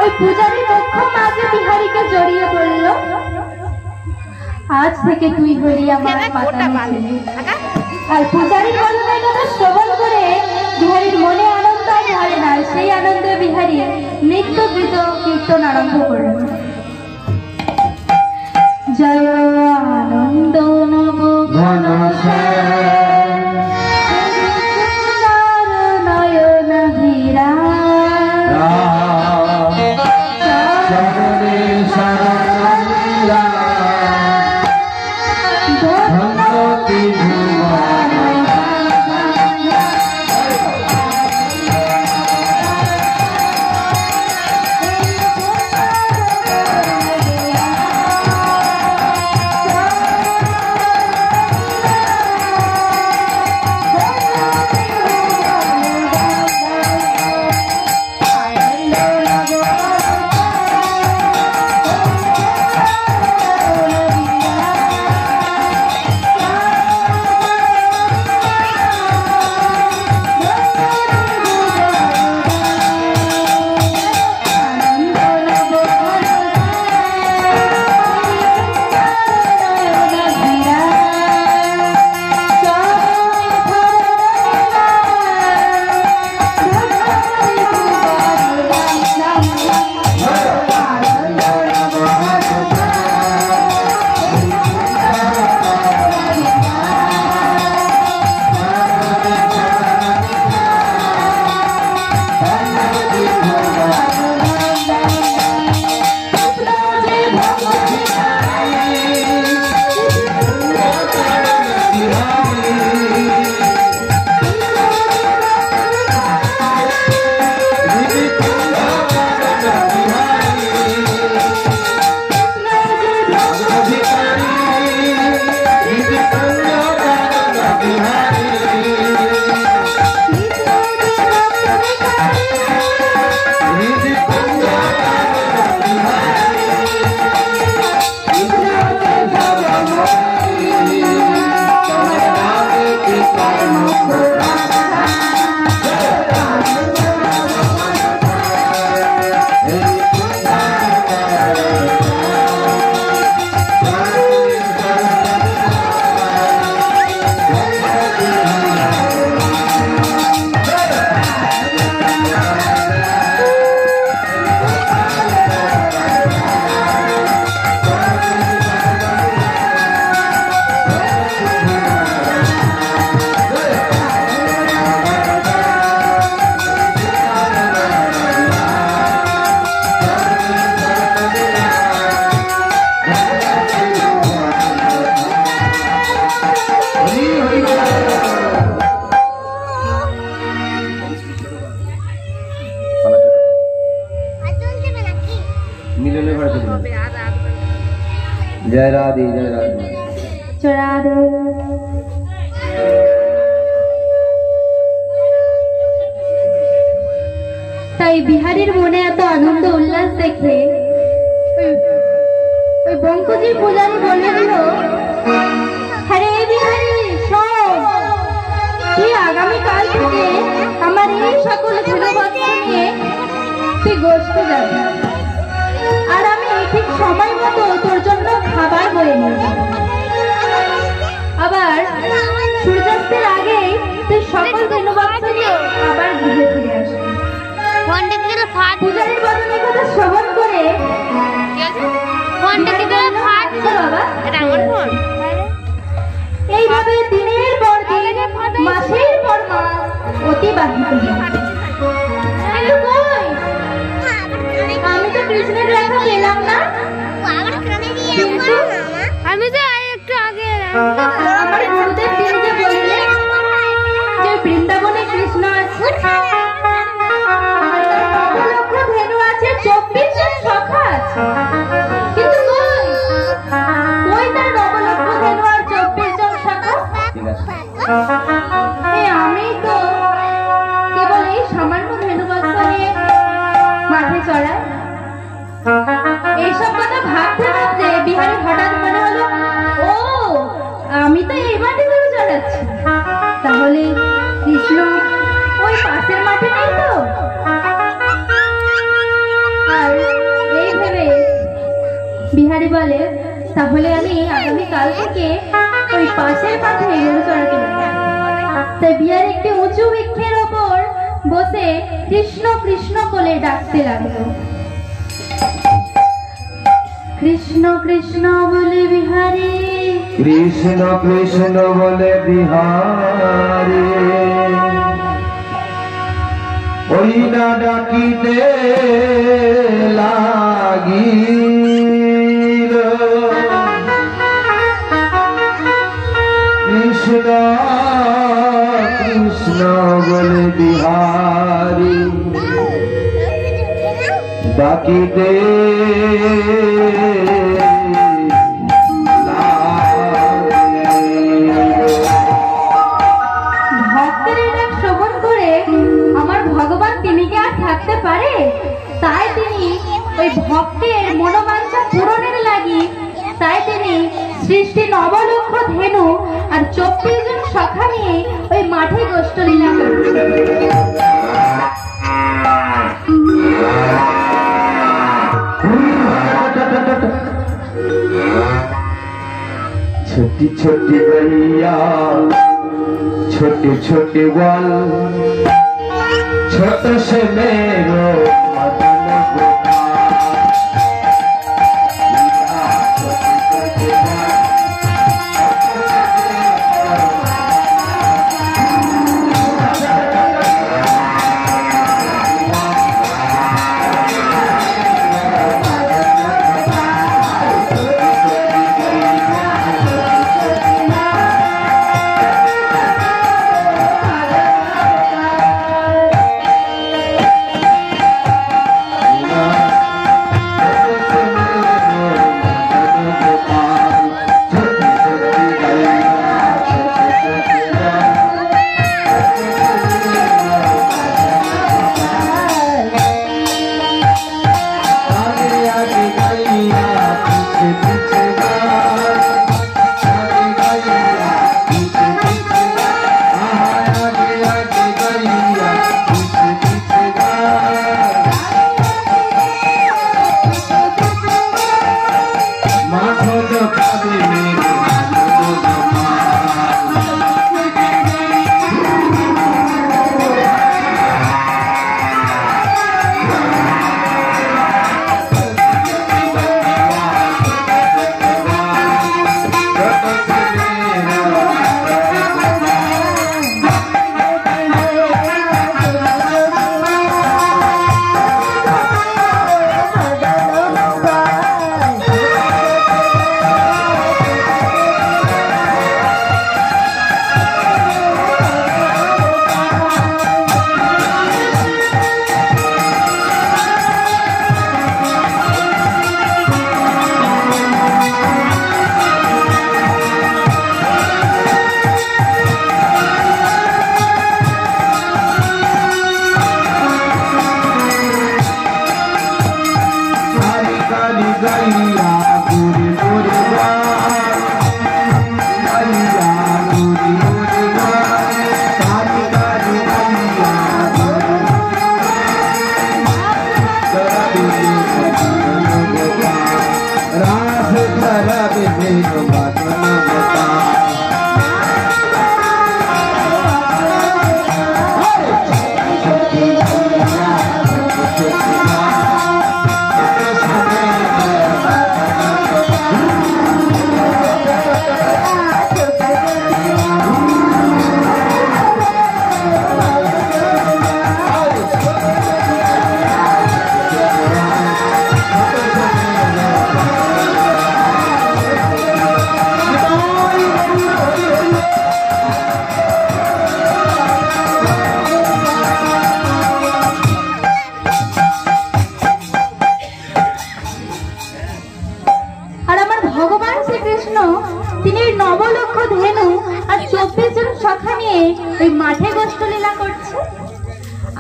ওই পূজারী রক্ষা মাঝে বিহারীকে জড়িয়ে বলল, আজ থেকে তুই হলি আমার মাতানি ছেলে। আর পূজারীর বদনের কথা শ্রবণ করে বিহারীর মনে আনন্দ আর ধরে না। সেই আনন্দে বিহারী নৃত্য গীত কীর্তন আরম্ভ করল। জয় আনন্দ নব নয়ন হীরা जय राधे जय राधे राधे। তাই বিহারীর মনে এত আনন্দ উল্লাস দেখে ওই বঙ্কজির পূজারী বলে দিল, আরে বিহারী শোন, তুই আগামীকাল থেকে আমার এই সকল ছেলেবাচ্চা নিয়ে তুই গোষ্ঠে যাবি, আর আমি ঠিক সময় মতো তোর জন্য খাবার বয়ে নিয়ে যাবো। আবার সূর্যাস্তের আগে তুই সকল ধন্যবাচ্চা নিয়ে আবার ঘুরে ফিরে আসবি। পূজারীর বদনের কথা শ্রবণ করে এইভাবে দিনের পর দিন মাসের পর মাস অতিবাহিত হয়। আমি তো কৃষ্ণের রেখা পেলাম না, আমি তো একটু আগে আমার গুরুদেব তিনি যে বললেন যে বৃন্দাবনে কৃষ্ণ আছে, লক্ষ ধেনু আছে, 24 জন সখা আছে, কিন্তু কই তার নবলক্ষ ধেনু আর 24 জন সখা? আমি তো কেবল এই সামান্য ধেনু বাচ্চা নিয়ে মাঠে চড়াই। এইসব কথা ভাবতে ভাবতে বিহারী হঠাৎ মনে হলো, ও আমি তো এই মাঠে ধরে চড়াচ্ছি, তাহলে কৃষ্ণ ওই পাশের মাঠে নেই তো? আর এই ভেবে বিহারি বলে, তাহলে আমি আগামীকাল থেকে ওই পাশের মাঠে গরু চড়াতে যাব। তাই বিহারি একটি উঁচু বৃক্ষের ওপর বসে কৃষ্ণ কৃষ্ণ বলে ডাকতে লাগলো। কৃষ্ণ কৃষ্ণ বলে বিহারি, কৃষ্ণ কৃষ্ণ বলে বিহারি, ওই না ডাকিতে লাগিল। কৃষ্ণ কৃষ্ণ বলে বিহারি ডাকিতে থাকতে পারে, তাই তিনি ওই ভক্তের মনোবাঞ্ছা পূরণের লাগি তাই তিনি সৃষ্টি নবলক্ষ ধেনু আর 24 জন সখা নিয়ে ওই মাঠে গোষ্ঠলীলা করছে। छोटी छोटी गैया छोटे छोटे ग्वाल, छोट से मेरो मदन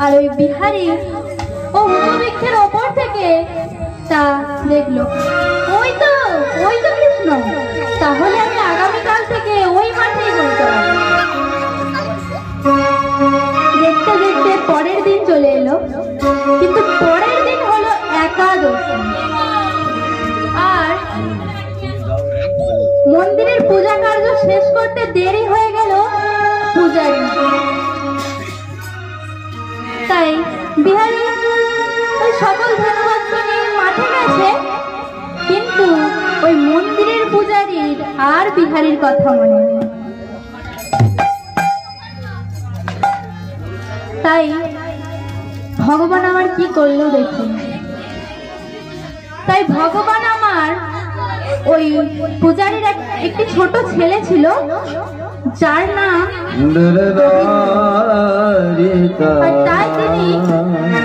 আর ওই বিহারি ও বৃক্ষের ওপর থেকে তা দেখলো, ওই তো কৃষ্ণ, তাহলে আমি আগামীকাল থেকে ওই মাঠেই গরু চড়াবো। দেখতে দেখতে পরের দিন চলে এলো, কিন্তু পরের দিন হলো একা করতে দেরি হয়ে গেল পূজারি। তাই বিহারী ওই সকল ধনবস্ত্র নিয়ে মাঠে গেছে, কিন্তু ওই মন্দিরের পূজারীর আর বিহারীর কথা মনে নেই। তাই ভগবান আমার কি করলো দেখুন। তাই ভগবান আমার ওই পূজারীর একটি ছোট ছেলে ছিল, যার নাম, আর তাই তিনি